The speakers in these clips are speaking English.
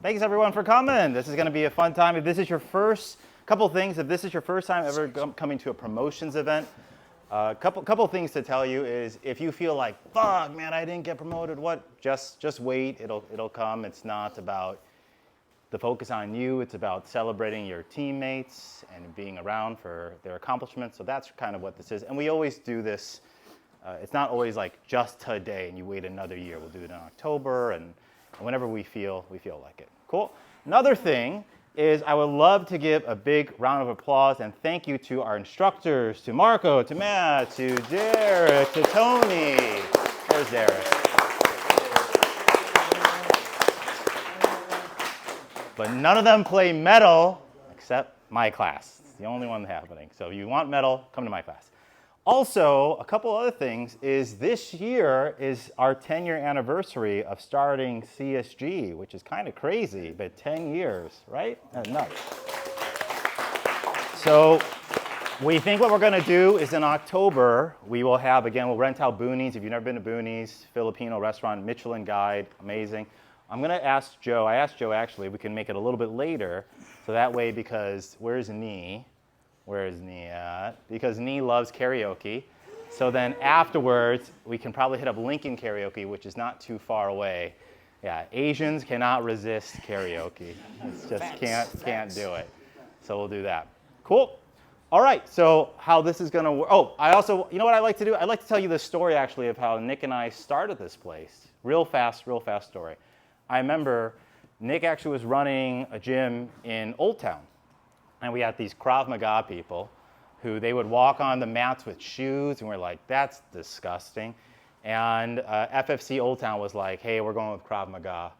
Thanks everyone for coming. This is going to be a fun time. If this is your first, couple things, if this is your first time ever coming to a promotions event, couple things to tell you is if you feel like, fuck, man, I didn't get promoted, what? Just wait, it'll come. It's not about the focus on you, it's about celebrating your teammates and being around for their accomplishments. So that's kind of what this is. And we always do this, it's not always like just today and you wait another year. We'll do it in October and whenever we feel like it. Cool. Another thing is I would love to give a big round of applause and thank you to our instructors, to Marco, to Matt, to Derek, to Tony. There's Derek. But none of them play metal except my class. It's the only one happening. So if you want metal, come to my class. Also, a couple other things is this year is our 10-year anniversary of starting CSG, which is kind of crazy, but 10 years, right? That's nuts. So we think what we're going to do is in October, we will have, again, we'll rent out Boonies. If you've never been to Boonies, Filipino restaurant, Michelin Guide, amazing. I'm going to ask Joe, I asked Joe actually, if we can make it a little bit later, so that way, because where's Nee? Where is Nee at? Because Nee loves karaoke. So then afterwards, we can probably hit up Lincoln Karaoke, which is not too far away. Yeah, Asians cannot resist karaoke. It's just can't do it. So we'll do that. Cool. All right, so how this is going to work. Oh, I also, you know what I like to do? I'd like to tell you the story actually of how Nick and I started this place. Real fast story. I remember Nick actually was running a gym in Old Town. And we had these Krav Maga people who they would walk on the mats with shoes, and we're like, that's disgusting. And FFC Old Town was like, hey, we're going with Krav Maga,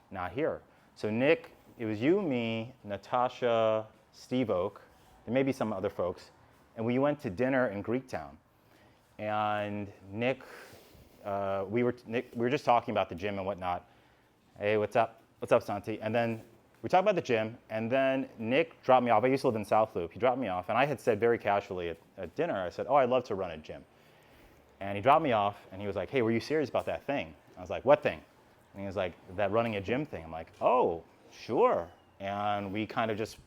not here. So Nick, it was you, me, Natasha, Steve Oak, there may be some other folks, and we went to dinner in Greektown. And Nick, we were just talking about the gym and whatnot. Hey, what's up? What's up, Santi? And then we talked about the gym, and then Nick dropped me off. I used to live in South Loop. He dropped me off, and I had said very casually at dinner, I said, oh, I'd love to run a gym. And he dropped me off, and he was like, hey, were you serious about that thing? I was like, what thing? And he was like, that running a gym thing. I'm like, oh, sure. And we kind of just,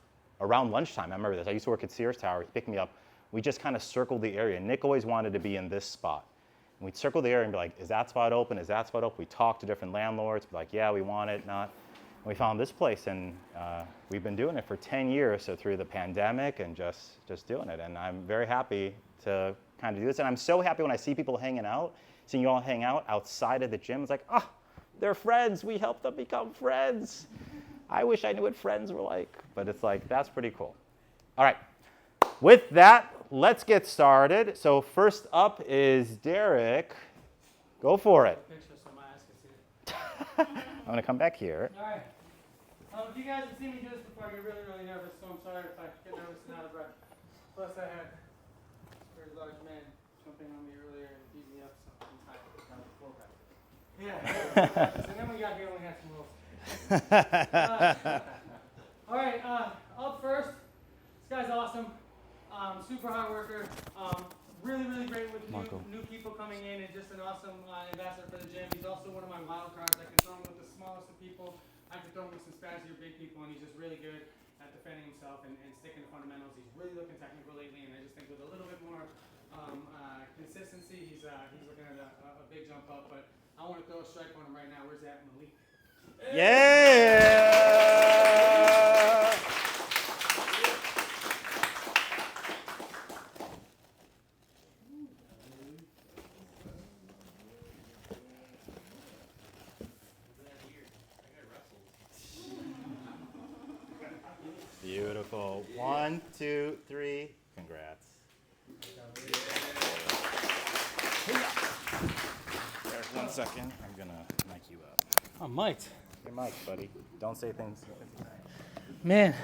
around lunchtime, I remember this. I used to work at Sears Tower. He picked me up. We just kind of circled the area. Nick always wanted to be in this spot. And we'd circle the area and be like, is that spot open? Is that spot open? We talked to different landlords, be like, yeah, we want it, not. And we found this place, and we've been doing it for 10 years, so through the pandemic and just doing it. And I'm very happy to kind of do this. And I'm so happy when I see people hanging out, seeing you all hang out outside of the gym. It's like, oh, they're friends. We helped them become friends. I wish I knew what friends were like, but it's like, that's pretty cool. All right, with that, let's get started. So first up is Derek. Go for it. I'm going to come back here. All right. If you guys have seen me do this before, I get really, really nervous, so I'm sorry if I get nervous and out of breath. Plus, I had a very large man jumping on me earlier and beat me up, so I'm tired. Kind of full back. Yeah. And then we got here and we had some rules. All right. Up first, this guy's awesome. Super hard worker. Really, really great with new people coming in and just an awesome ambassador for the gym. He's also one of my wild cards. I can throw him with the smallest of people. I can throw him with some spazzier big people, and he's just really good at defending himself and sticking to fundamentals. He's really looking technical lately, and I just think with a little bit more consistency, he's looking at a big jump up. But I want to throw a strike on him right now. Where's that, Malik? Yeah! Beautiful. 1, 2, 3. Congrats. Eric, 1 second. I'm going to mic you up. I'm mic'd. Your mic, buddy. Don't say things. Man.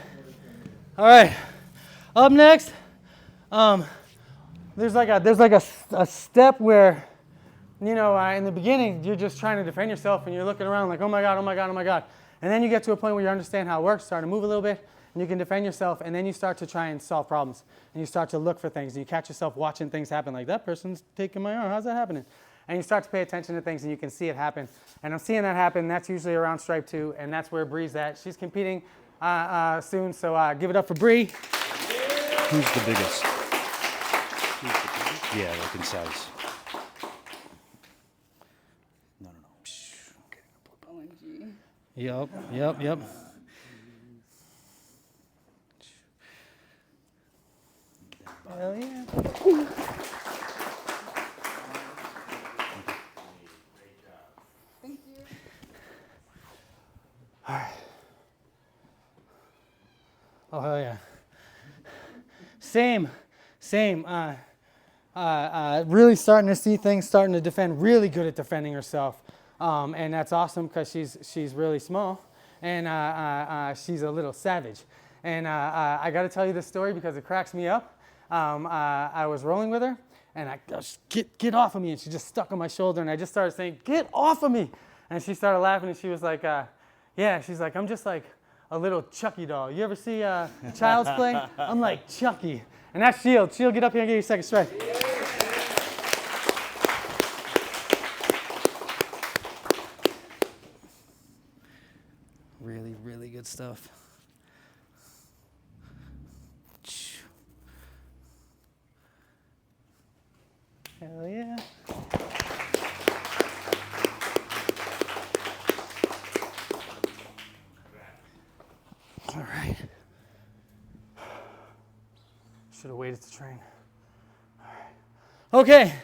All right. Up next, there's like a step where, you know, in the beginning, you're just trying to defend yourself and you're looking around like, oh my God, oh my God, oh my God. And then you get to a point where you understand how it works, start to move a little bit, and you can defend yourself, and then you start to try and solve problems. And you start to look for things, and you catch yourself watching things happen, like that person's taking my arm, how's that happening? and you start to pay attention to things and you can see it happen. And I'm seeing that happen. That's usually around stripe 2, and that's where Bree's at. She's competing soon, so give it up for Bree. Who's the biggest? Yeah, like in size. No. OMG. Yep. Hell yeah. Thank you. All right. Oh, hell yeah. Same. Really starting to see things, starting to defend, really good at defending herself. And that's awesome because she's really small and she's a little savage. And I got to tell you this story because it cracks me up. I was rolling with her and I gosh, get off of me. And she just stuck on my shoulder and I just started saying, get off of me. And she started laughing and she was like, yeah, she's like, I'm just like a little Chucky doll. You ever see Child's Play? I'm like Chucky. And that's Shield. Shield, get up here and get your second strike. Really, really good stuff. Hell yeah. All right. Should have waited to train. All right. Okay.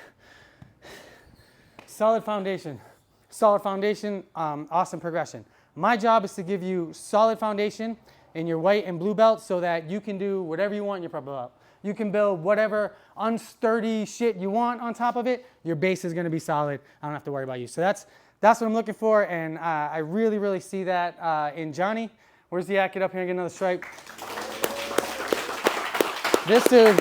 Solid foundation. Awesome progression. My job is to give you solid foundation in your white and blue belt so that you can do whatever you want in your purple belt. You can build whatever unsturdy shit you want on top of it. Your base is going to be solid. I don't have to worry about you. So that's what I'm looking for, and I really, really see that in Johnny. Where's the at? Get up here and get another stripe. This dude,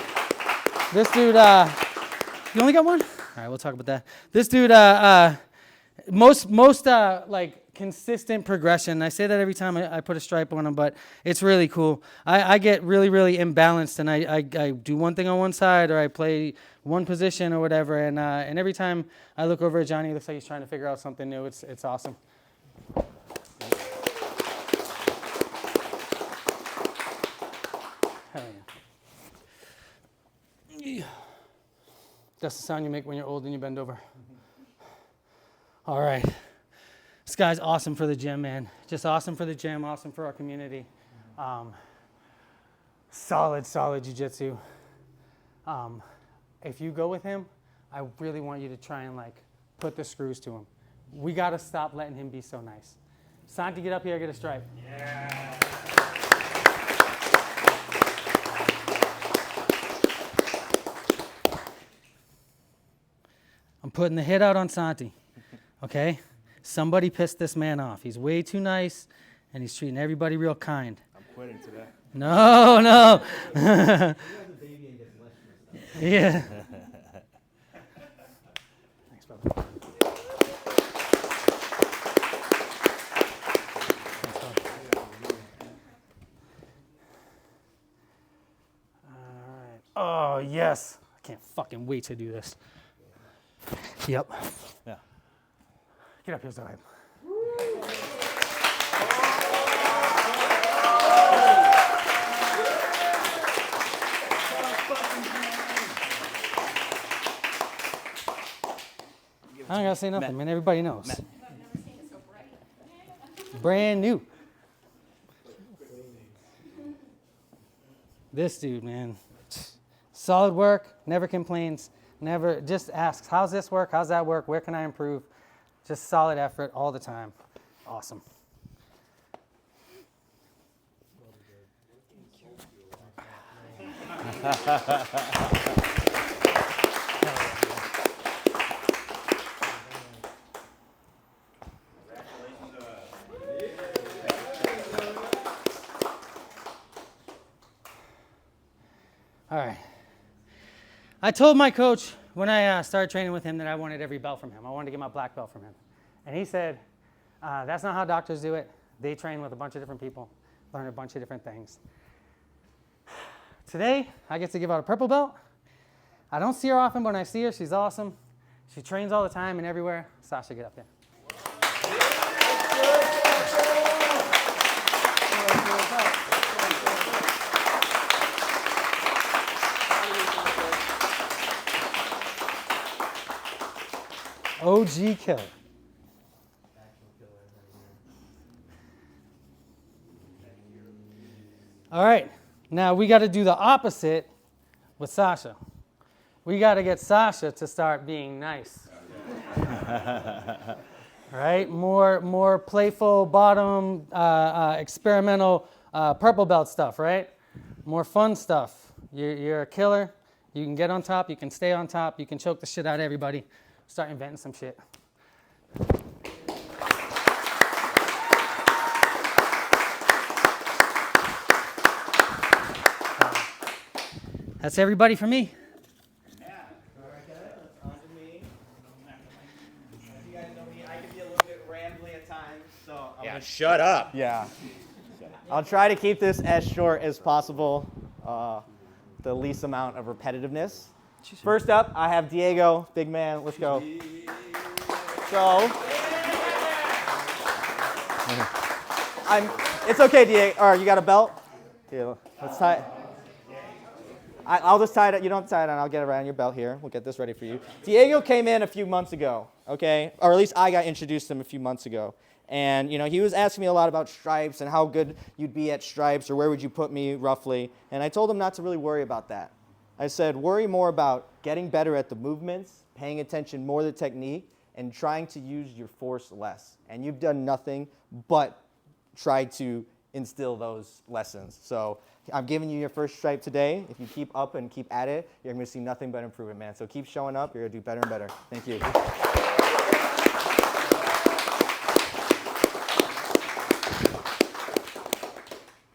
you only got one? All right, we'll talk about that. This dude, most like consistent progression. I say that every time I put a stripe on him, but it's really cool. I get really, really imbalanced, and I do one thing on one side, or I play one position or whatever, and every time I look over at Johnny, it looks like he's trying to figure out something new. It's awesome. Hell yeah. That's the sound you make when you're old and you bend over. All right. This guy's awesome for the gym, man. Just awesome for the gym, awesome for our community. Solid jiu-jitsu. If you go with him, I really want you to try and like put the screws to him. We got to stop letting him be so nice. Santi, get up here, get a stripe. Yeah. I'm putting the hit out on Santi, okay? Somebody pissed this man off. He's way too nice, and he's treating everybody real kind. I'm quitting today. No. Yeah. Thanks, brother. All right. Oh, yes. I can't fucking wait to do this. Yep. Yeah. Get up here, Zohaib. I don't gotta say nothing, man. Everybody knows. I've never seen it so bright. Brand new. This dude, man. Solid work, never complains, never just asks, how's this work? How's that work? Where can I improve? Just solid effort all the time. Awesome. All right. I told my coach when I started training with him that I wanted every belt from him. I wanted to get my black belt from him. And he said, that's not how doctors do it. They train with a bunch of different people, learn a bunch of different things. Today, I get to give out a purple belt. I don't see her often, but when I see her, she's awesome. She trains all the time and everywhere. Sasha, get up here. OG killer. All right, now we got to do the opposite with Sasha. We got to get Sasha to start being nice. Right? More playful, bottom, experimental, purple belt stuff, right? More fun stuff. You're a killer. You can get on top. You can stay on top. You can choke the shit out of everybody. Start inventing some shit. That's everybody for me. On to me. As you guys know me, I can be a little bit rambly at times, so Shut up. yeah. I'll try to keep this as short as possible, the least amount of repetitiveness. First up, I have Diego, big man. Let's go. So, it's okay, Diego. All right, you got a belt? Here, let's tie. I'll just tie it. You don't have to tie it on. I'll get it right on your belt here. We'll get this ready for you. Diego came in a few months ago, okay? Or at least I got introduced to him a few months ago. And, you know, he was asking me a lot about stripes and how good you'd be at stripes or where would you put me roughly. And I told him not to really worry about that. I said, worry more about getting better at the movements, paying attention more to the technique, and trying to use your force less. And you've done nothing but try to instill those lessons. So I'm giving you your first stripe today. If you keep up and keep at it, you're going to see nothing but improvement, man. So keep showing up. You're going to do better and better. Thank you.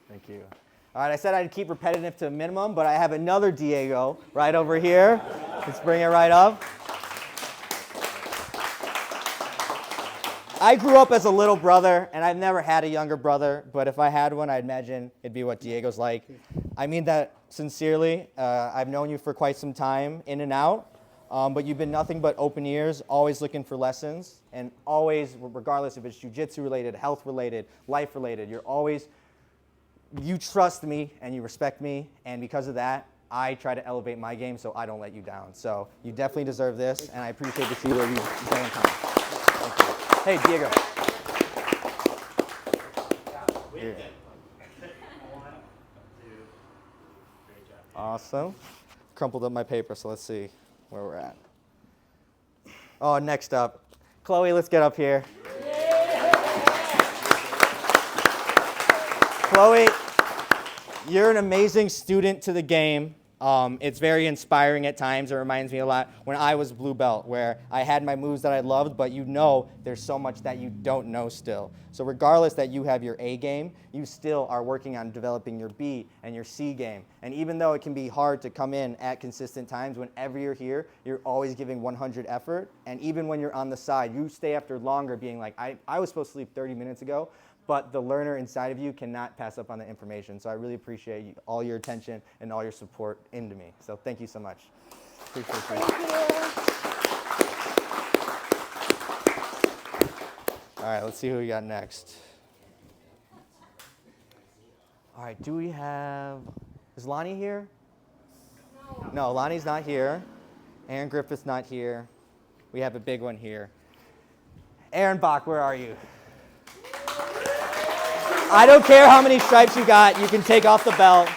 Thank you. All right, I said I'd keep repetitive to a minimum, but I have another Diego right over here. Let's bring it right up. I grew up as a little brother, and I've never had a younger brother, but if I had one, I'd imagine it'd be what Diego's like. I mean that sincerely. I've known you for quite some time, in and out, but you've been nothing but open ears, always looking for lessons, and always, regardless if it's jiu-jitsu related, health related, life related, you trust me and you respect me, and because of that, I try to elevate my game so I don't let you down. So you definitely deserve this, and I appreciate to see where you go in time. Thank you. Hey, Diego. Here. Awesome. Crumpled up my paper, so let's see where we're at. Oh, next up. Chloe, let's get up here. Chloe, you're an amazing student to the game. It's very inspiring at times. It reminds me a lot when I was blue belt, where I had my moves that I loved, but you know there's so much that you don't know still. So regardless that you have your A game, you still are working on developing your B and your C game. And even though it can be hard to come in at consistent times, whenever you're here, you're always giving 100 effort. And even when you're on the side, you stay after longer being like, I was supposed to sleep 30 minutes ago, but the learner inside of you cannot pass up on the information. So I really appreciate all your attention and all your support into me. So thank you so much. Appreciate you. Thank you. All right, let's see who we got next. All right, do we have, is Lonnie here? No, Lonnie's not here. Aaron Griffith's not here. We have a big one here. Aaron Bach, where are you? I don't care how many stripes you got. You can take off the belt.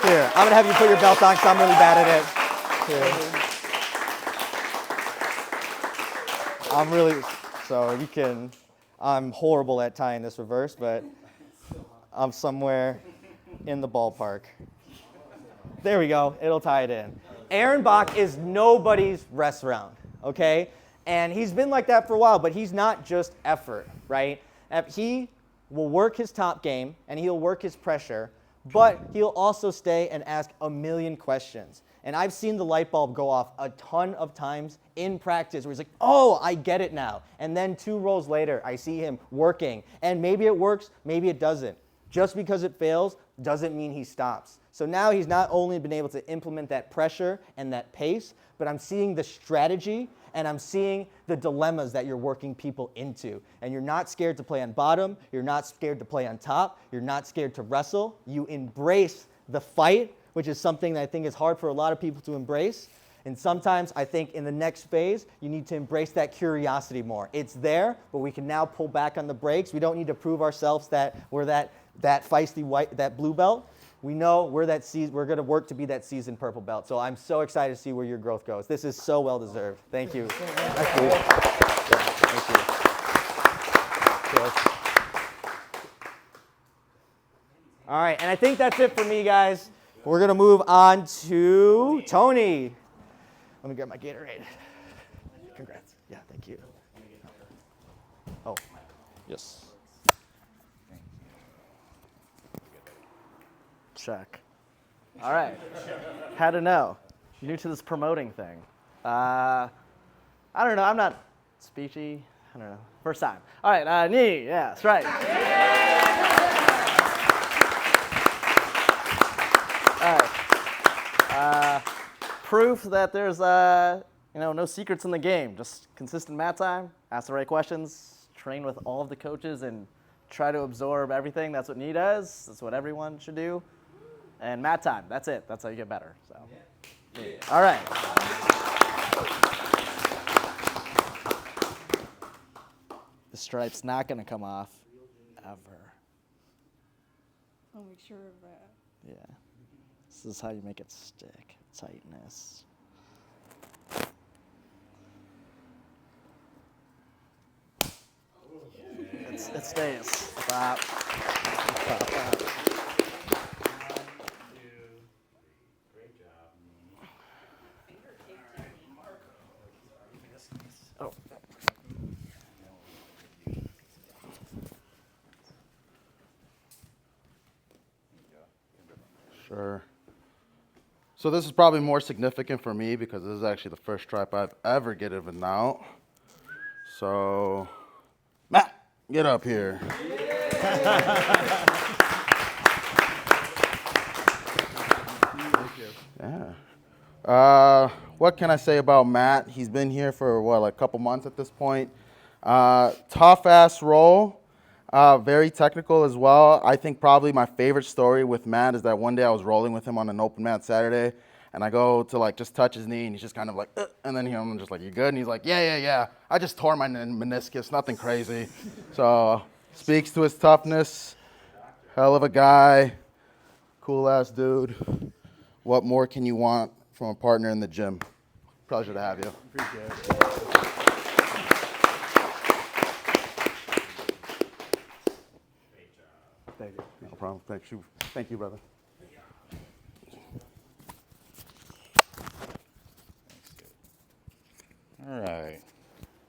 Here, I'm going to have you put your belt on because I'm really bad at it. Here. I'm horrible at tying this reverse, but I'm somewhere in the ballpark. There we go. It'll tie it in. Aaron Bach is nobody's rest round, okay? And he's been like that for a while, but he's not just effort, right? He will work his top game, and he'll work his pressure, but he'll also stay and ask a million questions. And I've seen the light bulb go off a ton of times in practice where he's like, oh, I get it now. And then 2 rolls later, I see him working. And maybe it works, maybe it doesn't. Just because it fails doesn't mean he stops. So now he's not only been able to implement that pressure and that pace, but I'm seeing the strategy and I'm seeing the dilemmas that you're working people into. And you're not scared to play on bottom. You're not scared to play on top. You're not scared to wrestle. You embrace the fight, which is something that I think is hard for a lot of people to embrace. And sometimes I think in the next phase, you need to embrace that curiosity more. It's there, but we can now pull back on the brakes. We don't need to prove ourselves that we're that feisty white, that blue belt. We know we're going to work to be that seasoned purple belt. So I'm so excited to see where your growth goes. This is so well deserved. Thank you. Thank you. Thank you. All right, and I think that's it for me, guys. We're going to move on to Tony. Let me grab my Gatorade. Congrats. Yeah, thank you. Oh, yes. Check. All right. How to know. New to this promoting thing. I don't know. I'm not speechy. I don't know. First time. All right. Knee. Yeah, that's right. All right. Proof that there's no secrets in the game. Just consistent mat time. Ask the right questions. Train with all of the coaches and try to absorb everything. That's what Knee does. That's what everyone should do. And mat time, that's it. That's how you get better. So, all right. The stripe's not going to come off ever. I'll make sure of that. Yeah. This is how you make it stick. Tightness. It stays. Stop. Stop. Oh. Sure. So this is probably more significant for me because this is actually the first stripe I've ever given out. So, Matt, get up here. Yeah. What can I say about Matt? He's been here for, a couple months at this point. Tough-ass roll. Very technical as well. I think probably my favorite story with Matt is that one day I was rolling with him on an open mat Saturday, and I go to just touch his knee, and he's just kind of like, and then I'm just like, you good? And he's like, yeah. I just tore my meniscus, nothing crazy. So speaks to his toughness. Hell of a guy. Cool-ass dude. What more can you want from a partner in the gym? Pleasure to have you. Appreciate it. Thank you. No problem. Thank you, brother. All right.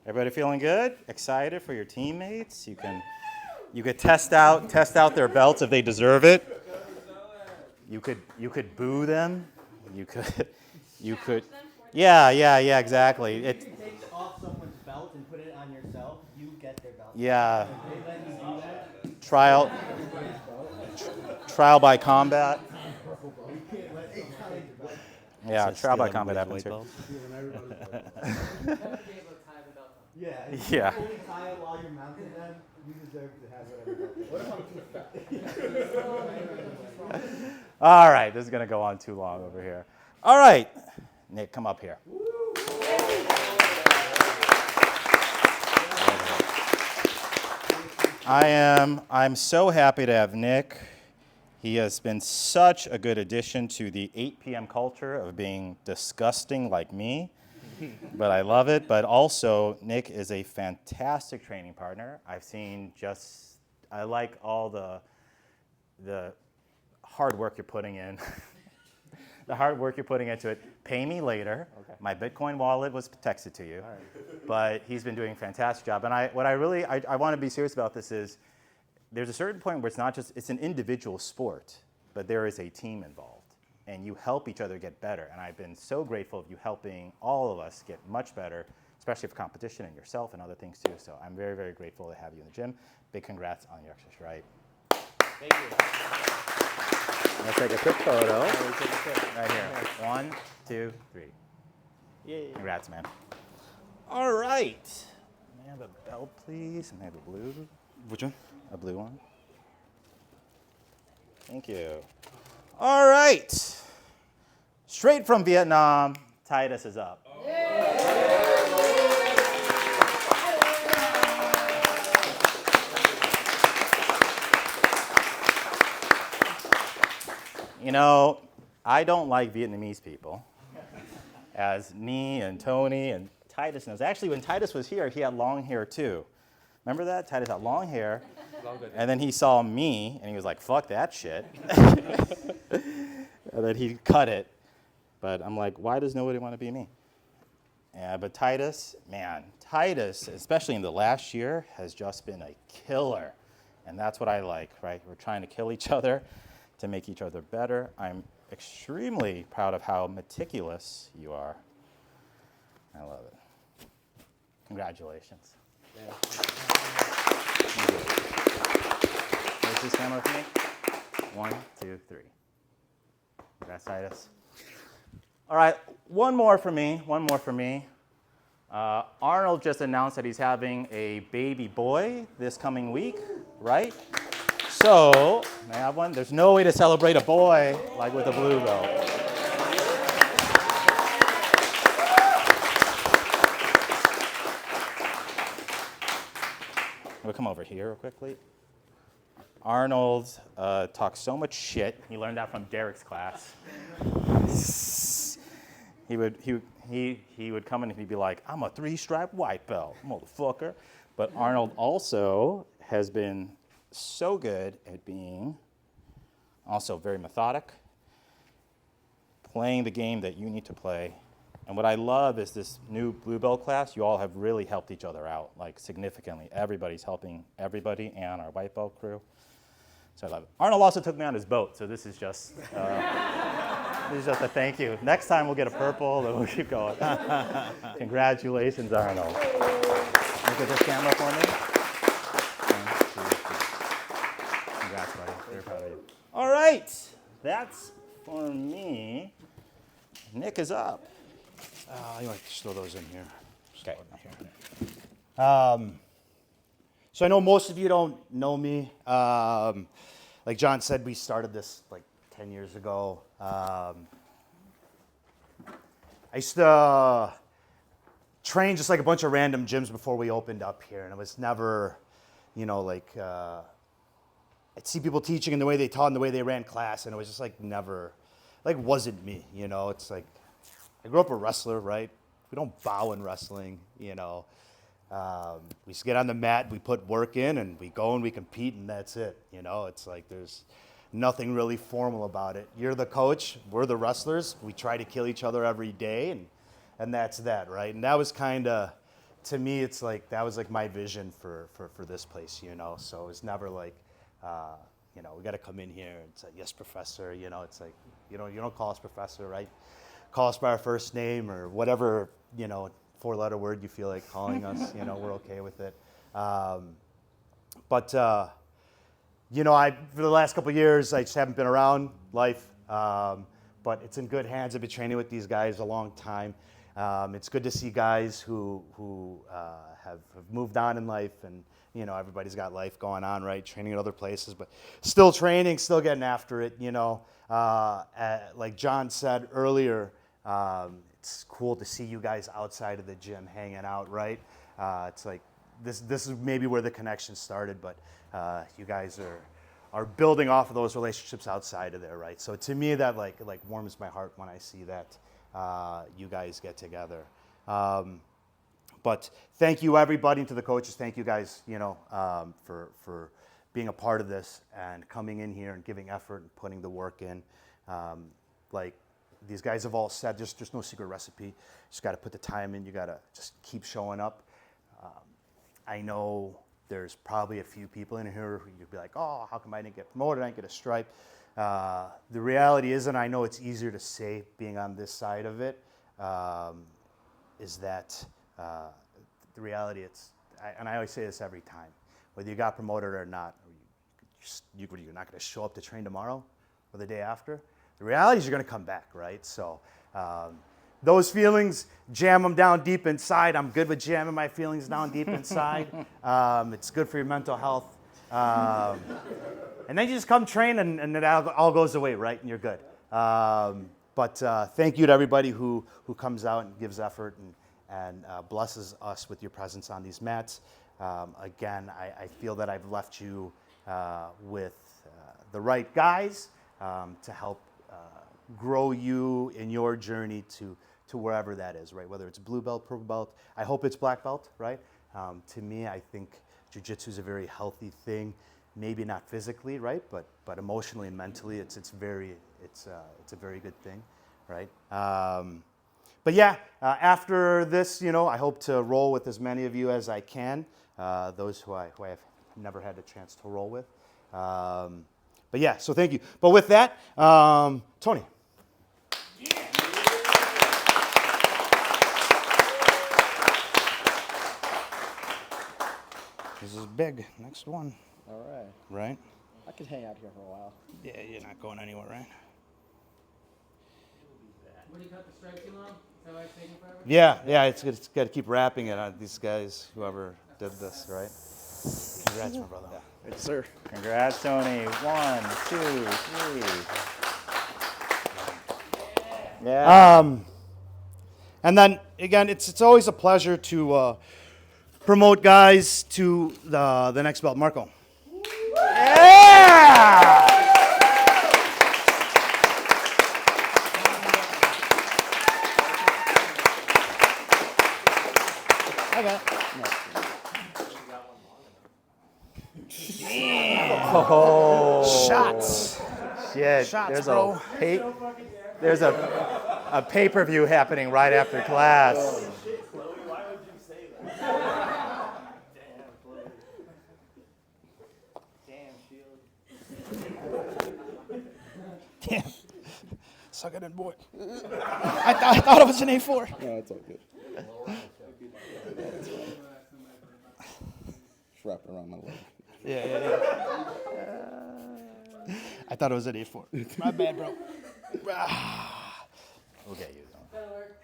Everybody feeling good? Excited for your teammates? You could test out their belts if they deserve it. You could boo them. You could. Yeah, exactly. If you take off someone's belt and put it on yourself, you get their belt. Yeah. If they let you do that, Trial by combat. Yeah, trial by combat happened too. yeah. If Yeah. you only tie it while you're mounting them, you deserve to have whatever belt. All right, this is going to go on too long over here. All right, Nick, come up here. I'm so happy to have Nick. He has been such a good addition to the 8 p.m. culture of being disgusting like me, but I love it. But also, Nick is a fantastic training partner. I like all the hard work you're putting in. The hard work you're putting into it. Pay me later. Okay. My Bitcoin wallet was texted to you. But he's been doing a fantastic job. And I want to be serious about this is there's a certain point where it's an individual sport, but there is a team involved. And you help each other get better. And I've been so grateful of you helping all of us get much better, especially for competition and yourself and other things too. So I'm very, very grateful to have you in the gym. Big congrats on your extra stripe. Thank you. Let's take a quick photo. Right here. 1, 2, 3. Yay. Congrats, man. All right. May I have a belt, please? May I have a blue? Which one? A blue one. Thank you. All right. Straight from Vietnam, Titus is up. You know, I don't like Vietnamese people, as Nee and Tony and Titus knows. Actually, when Titus was here, he had long hair too. Remember that? Titus had long hair. And then he saw me, and he was like, fuck that shit. And then he cut it. But I'm like, why does nobody want to be me? Yeah, but Titus, man, Titus, especially in the last year, has just been a killer. And that's what I like, right? We're trying to kill each other to make each other better. I'm extremely proud of how meticulous you are. I love it. Congratulations. Where's this camera for me? 1, 2, 3. Congrats, Titus. All right, one more for me. Arnold just announced that he's having a baby boy this coming week, right? So, may I have one? There's no way to celebrate a boy like with a blue belt. We'll come over here real quickly. Arnold talks so much shit. He learned that from Derek's class. He would come in and he'd be like, I'm a 3-stripe white belt, motherfucker. But Arnold also has been so good at being also very methodic, playing the game that you need to play. And what I love is this new blue belt class, you all have really helped each other out, like significantly. Everybody's helping everybody and our white belt crew. So I love it. Arnold also took me on his boat, so this is just this is just a thank you. Next time we'll get a purple, and we'll keep going. Congratulations, Arnold. Look at this camera for me. 1, 2, 3. Congrats, buddy. Very proud of you. All right, that's for me. Nick is up. You want to just throw those in here. Okay. So I know most of you don't know me. Like John said, we started this like 10 years ago. I used to train just like a bunch of random gyms before we opened up here, and it was never, like I'd see people teaching and the way they taught and the way they ran class, and it was just like never, like wasn't me. It's like I grew up a wrestler, right? We don't bow in wrestling, We just get on the mat, we put work in, and we go and we compete, and that's it. It's like there's nothing really formal about it. You're the coach, we're the wrestlers. We try to kill each other every day, and that's that, right? And that was kind of, to me, it's like that was like my vision for this place, So it was never like, we got to come in here and say, yes, professor. It's like you don't call us professor, right? Call us by our first name or whatever, 4-letter word you feel like calling us, we're okay with it. But for the last couple of years, I just haven't been around life, but it's in good hands. I've been training with these guys a long time. It's good to see guys who have moved on in life, and everybody's got life going on, right? Training at other places, but still training, still getting after it. Like John said earlier, it's cool to see you guys outside of the gym hanging out, right? It's like this is maybe where the connection started, but you guys are building off of those relationships outside of there, right? So to me, that like warms my heart when I see that you guys get together. But thank you, everybody, and to the coaches. Thank you guys, for being a part of this and coming in here and giving effort and putting the work in. Like these guys have all said, there's no secret recipe. You just got to put the time in. You got to just keep showing up. I know there's probably a few people in here who you'd be like, oh, how come I didn't get promoted? I didn't get a stripe. The reality is, and I know it's easier to say being on this side of it, is that the reality, and I always say this every time, whether you got promoted or not, or you you're not going to show up to train tomorrow or the day after. The reality is you're going to come back, right? So those feelings, jam them down deep inside. I'm good with jamming my feelings down deep inside. It's good for your mental health. And then you just come train and it all goes away, right? And you're good. But thank you to everybody who comes out and gives effort and blesses us with your presence on these mats. Again, I feel that I've left you with the right guys to help grow you in your journey to wherever that is, right? Whether it's blue belt, purple belt, I hope it's black belt, right? To me, I think jiu-jitsu is a very healthy thing. Maybe not physically, right? But emotionally and mentally, it's a very good thing, right? But yeah, after this, I hope to roll with as many of you as I can. Those who I have never had a chance to roll with. But yeah, so thank you. But with that, Tony. This is big. Next one. All right. Right? I could hang out here for a while. Yeah, you're not going anywhere, right? What do you cut the stripe too long? Is that why it's taking forever? Yeah, it's got to keep wrapping it on these guys, whoever did this, right? Congrats, my brother. Yes, sir. Congrats, Tony. 1, 2, 3. Yeah. And then again, it's always a pleasure to promote guys to the next belt, Marco. Yeah! Okay. Oh, Shots. shit. Shots, there's bro. there's a pay-per-view happening right after class. Damn. Suck it in, boy. I thought it was an A4. No, it's all good. Just wrap it around my leg. Yeah. I thought it was an A4. My bad, bro. We'll get you. That'll work.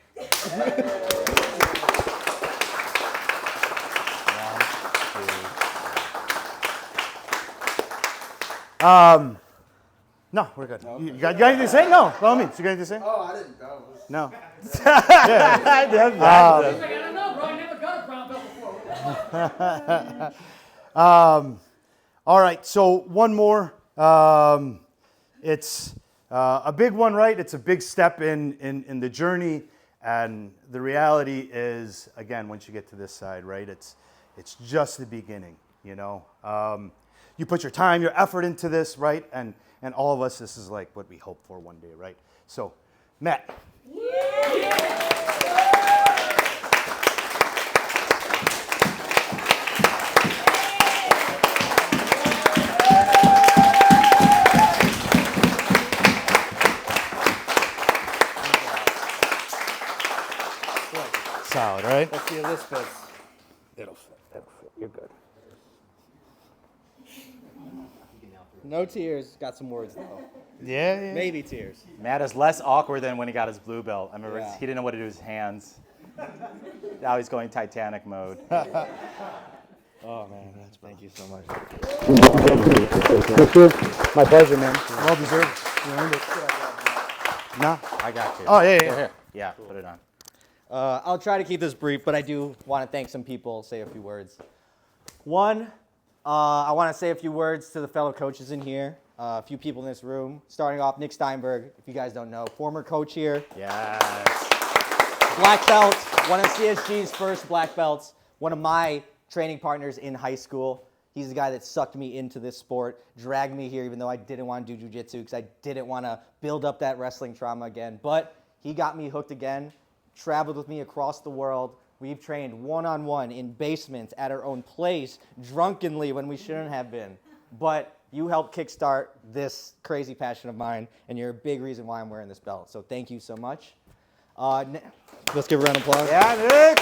No, we're good. You got anything to say? No, by all means. You got anything to say? Oh, I didn't know. No. He's like, I don't know, bro. I never got a brown belt before. All right, so one more. It's a big one, right? It's a big step in the journey. And the reality is, again, once you get to this side, right, it's just the beginning, You put your time, your effort into this, right? And all of us, this is like what we hope for one day, right? So, Matt. Solid, right? Let's see if this fits. It'll fit. You're good. No tears. Got some words though. Yeah. Maybe tears. Matt is less awkward than when he got his blue belt. I remember Yeah. he didn't know what to do with his hands. Now he's going Titanic mode. Oh man, thank you so much. My pleasure, man. Well deserved. You earned it. No. I got you. Oh, yeah. Here. Yeah, put it on. I'll try to keep this brief, but I do want to thank some people, say a few words. One, I want to say a few words to the fellow coaches in here, a few people in this room. Starting off, Nick Steinberg, if you guys don't know, former coach here. Yes. Black belt, one of CSG's first black belts, one of my training partners in high school. He's the guy that sucked me into this sport, dragged me here even though I didn't want to do jiu-jitsu because I didn't want to build up that wrestling trauma again. But he got me hooked again, traveled with me across the world. We've trained one-on-one in basements at our own place, drunkenly when we shouldn't have been. But you helped kickstart this crazy passion of mine, and you're a big reason why I'm wearing this belt. So thank you so much. Let's give a round of applause. Yeah, Nick.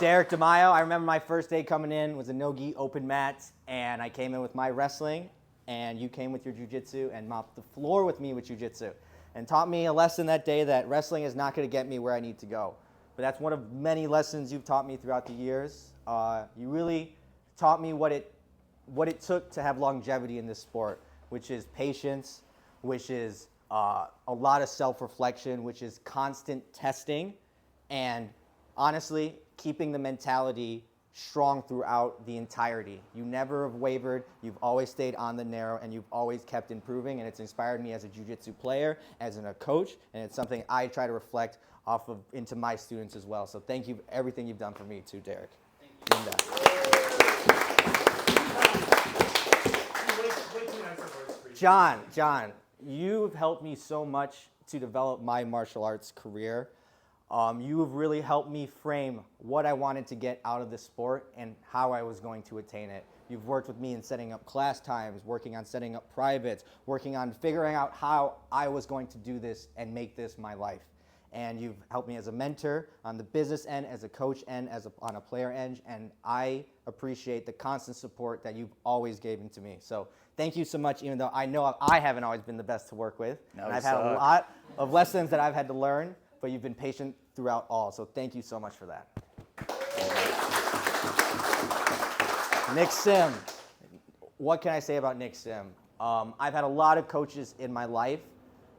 Derek DeMaio. I remember my first day coming in was a no-gi open mat, and I came in with my wrestling, and you came with your jiu-jitsu and mopped the floor with me with jiu-jitsu, and taught me a lesson that day that wrestling is not going to get me where I need to go. But that's one of many lessons you've taught me throughout the years. You really taught me what it took to have longevity in this sport, which is patience, which is a lot of self-reflection, which is constant testing, and honestly, keeping the mentality strong throughout the entirety. You never have wavered, you've always stayed on the narrow, and you've always kept improving, and it's inspired me as a jiu-jitsu player, as a coach, and it's something I try to reflect off of into my students as well. So thank you for everything you've done for me too, Derek. Thank you. John, you've helped me so much to develop my martial arts career. You have really helped me frame what I wanted to get out of this sport and how I was going to attain it. You've worked with me in setting up class times, working on setting up privates, working on figuring out how I was going to do this and make this my life. And you've helped me as a mentor on the business end, as a coach end, on a player end, and I appreciate the constant support that you've always given to me. So thank you so much, even though I know I haven't always been the best to work with. No, and you I've had a suck. lot of lessons that I've had to learn, but you've been patient throughout all. So thank you so much for that. Nick Sim. What can I say about Nick Sim? I've had a lot of coaches in my life,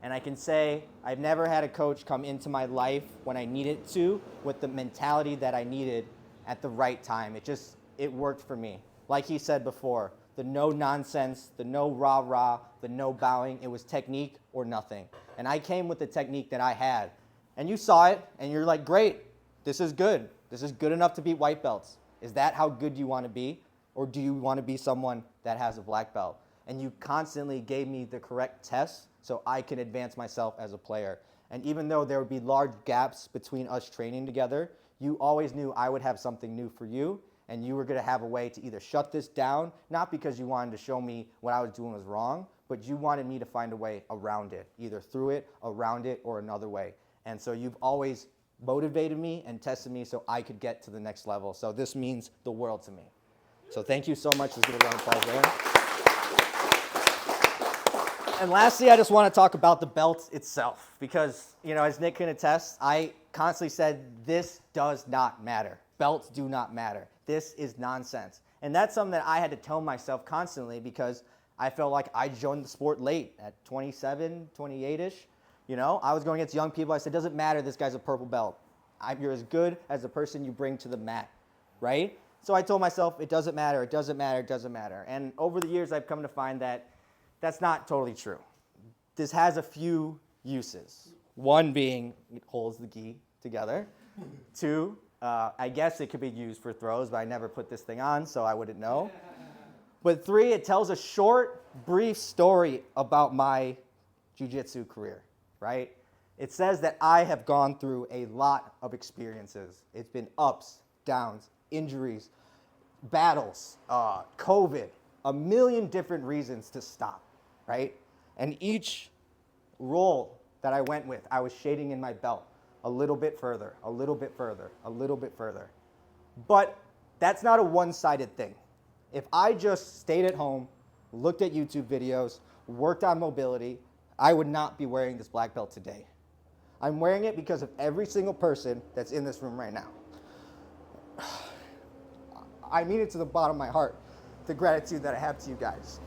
and I can say I've never had a coach come into my life when I needed to with the mentality that I needed at the right time. It worked for me. Like he said before, the no nonsense, the no rah-rah, the no bowing, it was technique or nothing. And I came with the technique that I had. And you saw it, and you're like, great, this is good. This is good enough to beat white belts. Is that how good you want to be? Or do you want to be someone that has a black belt? And you constantly gave me the correct tests so I can advance myself as a player. And even though there would be large gaps between us training together, you always knew I would have something new for you, and you were going to have a way to either shut this down, not because you wanted to show me what I was doing was wrong, but you wanted me to find a way around it, either through it, around it, or another way. And so you've always motivated me and tested me so I could get to the next level. So this means the world to me. So thank you so much. Let's give a round of applause there. And lastly, I just want to talk about the belt itself because, as Nick can attest, I constantly said this does not matter. Belts do not matter. This is nonsense. And that's something that I had to tell myself constantly because I felt like I joined the sport late at 27, 28-ish. I was going against young people. I said, doesn't matter, this guy's a purple belt. You're as good as the person you bring to the mat, right? So I told myself, it doesn't matter, it doesn't matter, it doesn't matter. And over the years, I've come to find that that's not totally true. This has a few uses. One being it holds the gi together. Two, I guess it could be used for throws, but I never put this thing on, so I wouldn't know. But three, it tells a short, brief story about my jiu-jitsu career, right? It says that I have gone through a lot of experiences. It's been ups, downs, injuries, battles, COVID, a million different reasons to stop, right? And each roll that I went with, I was shading in my belt a little bit further, a little bit further, a little bit further. But that's not a one-sided thing. If I just stayed at home, looked at YouTube videos, worked on mobility, I would not be wearing this black belt today. I'm wearing it because of every single person that's in this room right now. I mean it to the bottom of my heart, the gratitude that I have to you guys.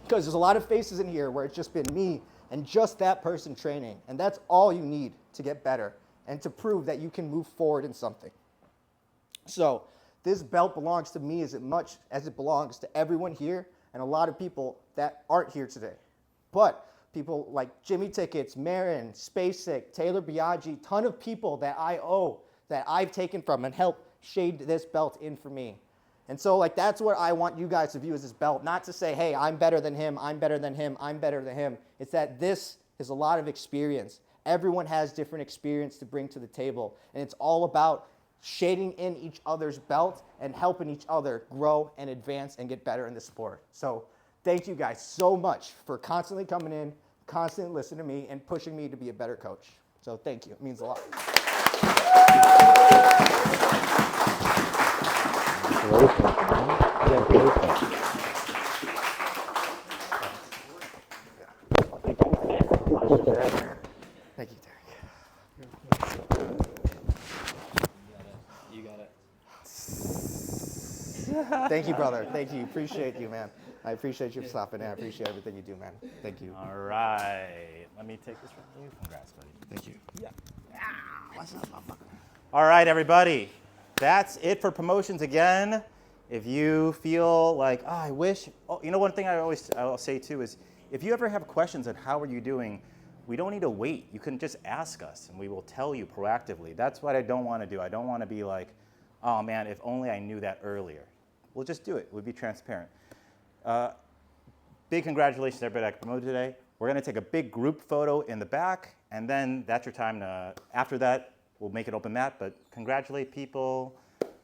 Because there's a lot of faces in here where it's just been me and just that person training. And that's all you need to get better and to prove that you can move forward in something. So this belt belongs to me as much as it belongs to everyone here and a lot of people that aren't here today. But people like Jimmy Tickets, Marin, Spacek, Taylor Biaggi, ton of people that I owe, that I've taken from and helped shade this belt in for me. And so that's what I want you guys to view as this belt. Not to say, hey, I'm better than him, I'm better than him, I'm better than him. It's that this is a lot of experience. Everyone has different experience to bring to the table. And it's all about shading in each other's belt and helping each other grow and advance and get better in the sport. So thank you guys so much for constantly coming in, constantly listening to me, and pushing me to be a better coach. So thank you. It means a lot. Thank you, brother. Thank you. Appreciate you, man. I appreciate you stopping in. I appreciate everything you do, man. Thank you. All right. Let me take this from you. Congrats, buddy. Thank you. What's up, motherfucker? All right, everybody. That's it for promotions again. If you feel like, oh, I wish, oh, you know, one thing I'll say too is, if you ever have questions on how are you doing, we don't need to wait. You can just ask us, and we will tell you proactively. That's what I don't want to do. I don't want to be like, oh man, if only I knew that earlier. We'll just do it. We'll be transparent. Big congratulations to everybody that promoted today. We're going to take a big group photo in the back, and then that's your time to, after that, we'll make it open mat, but congratulate people,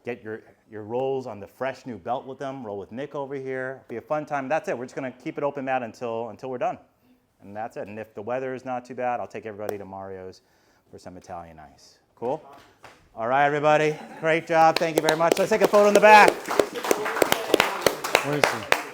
get your rolls on the fresh new belt with them, roll with Nick over here. It'll be a fun time. That's it. We're just going to keep it open mat until we're done. And that's it. And if the weather is not too bad, I'll take everybody to Mario's for some Italian ice. Cool? All right, everybody. Great job. Thank you very much. Let's take a photo in the back. Where is he?